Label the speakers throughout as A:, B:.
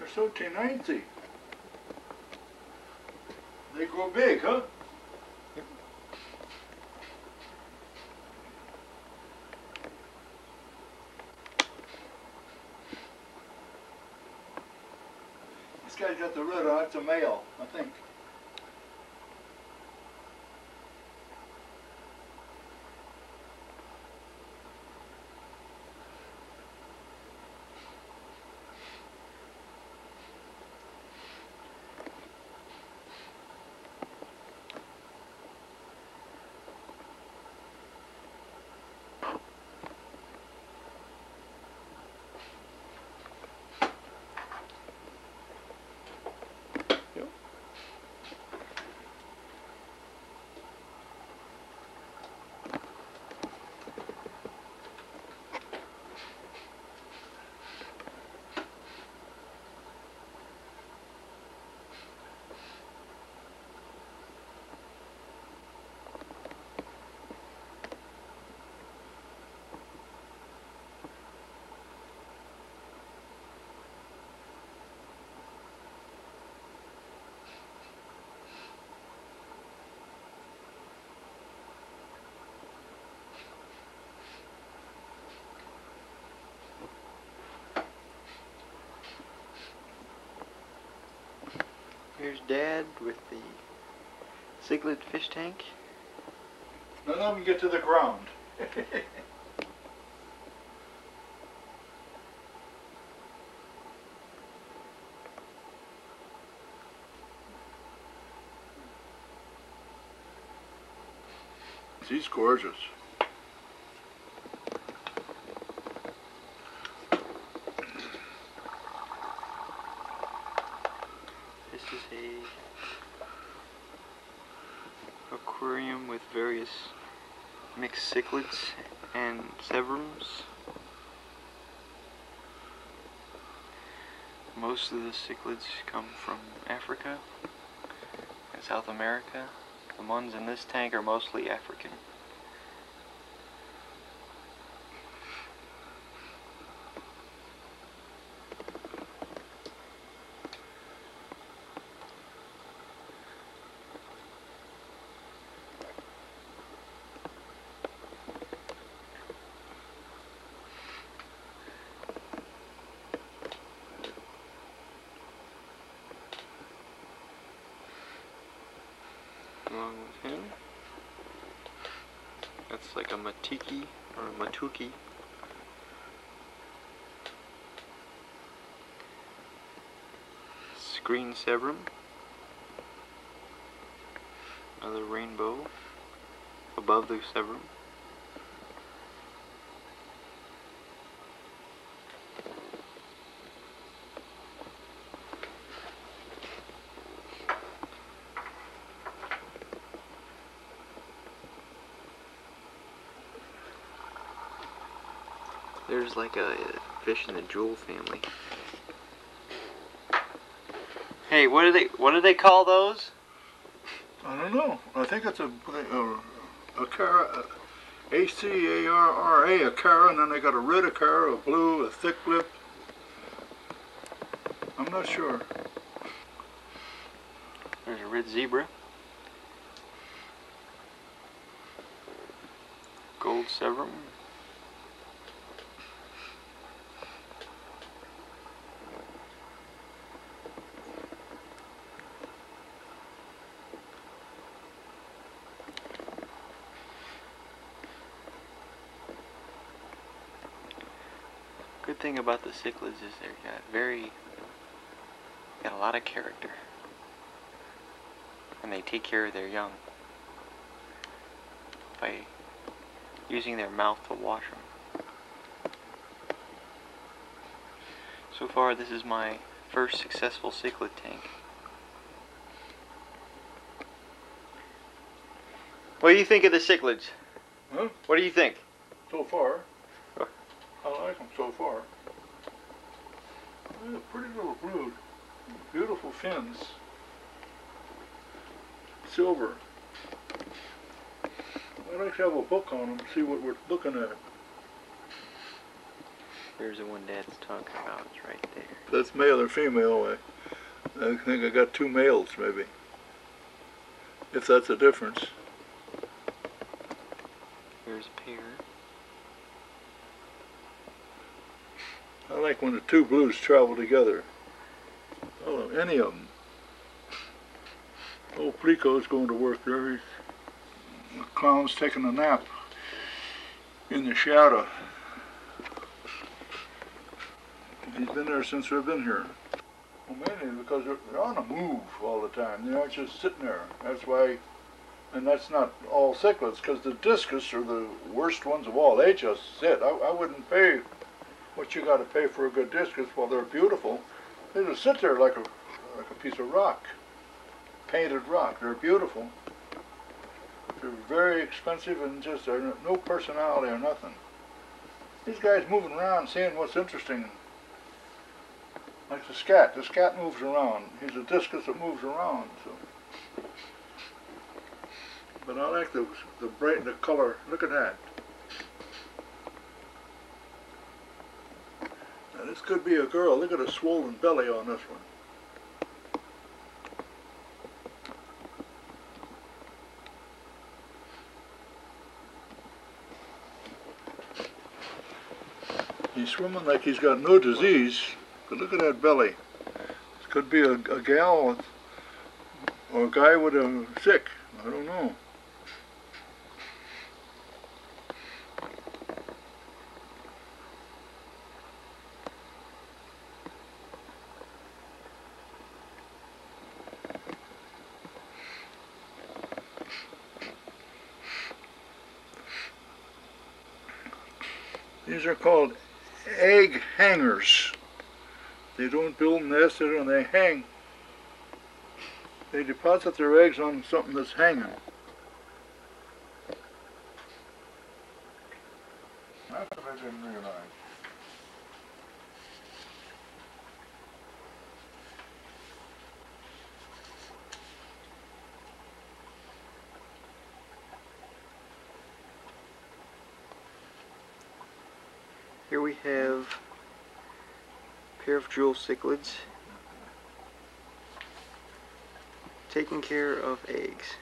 A: They're so teeny. They grow big, huh? This guy's got the red on. It's a male, I think.
B: Here's Dad with the cichlid fish tank.
A: None of them get to the ground. He's gorgeous.
B: This is a aquarium with various mixed cichlids and severums. Most of the cichlids come from Africa and South America. The ones in this tank are mostly African. Along with him, that's like a matiki or a matuki. Green severum, another rainbow above the severum. There's like a fish in the jewel family. Hey, what do they call those?
A: I don't know. I think it's a cara, A-C-A-R-R-A, a cara, and then they got a red acara, a blue, a thick lip. I'm not sure.
B: There's a red zebra. Gold severum. Good thing about the cichlids is they've got a lot of character, and they take care of their young by using their mouth to wash them. So far, this is my first successful cichlid tank. What do you think of the cichlids?
A: Huh?
B: What do you think?
A: So far, I like them so far. They're a pretty little brood. Beautiful fins. Silver. I'd like to have a book on them, see what we're looking at.
B: There's the one Dad's talking about. It's right there.
A: That's male or female. I think I got 2 males, maybe. If that's a difference.
B: Here's a pair.
A: I like when the 2 blues travel together. Oh, any of them. Oh, Plico's going to work there. The clown's taking a nap in the shadow. He's been there since we've been here. Well, mainly because they're on the move all the time. They aren't just sitting there. That's why, and that's not all cichlids, because the discus are the worst ones of all. They just sit. I wouldn't pay what you got to pay for a good discus. While they're beautiful, they just sit there like a piece of rock, painted rock. They're beautiful. They're very expensive and just no personality or nothing. These guys moving around, seeing what's interesting. Like the scat. The scat moves around. He's a discus that moves around. So. But I like the bright, the color. Look at that. Now this could be a girl. Look at a swollen belly on this one. He's swimming like he's got no disease, but look at that belly. This could be a gal or a guy with a sick. I don't know. These are called egg hangers. They don't build nests, and they hang. They deposit their eggs on something that's hanging. That's what I didn't realize.
B: Here we have a pair of jewel cichlids taking care of eggs.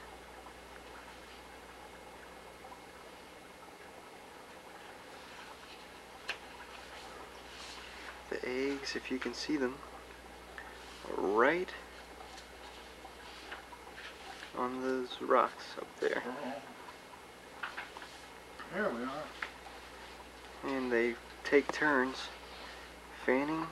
B: The eggs, if you can see them, are right on those rocks up there.
A: Here we are.
B: And they take turns fanning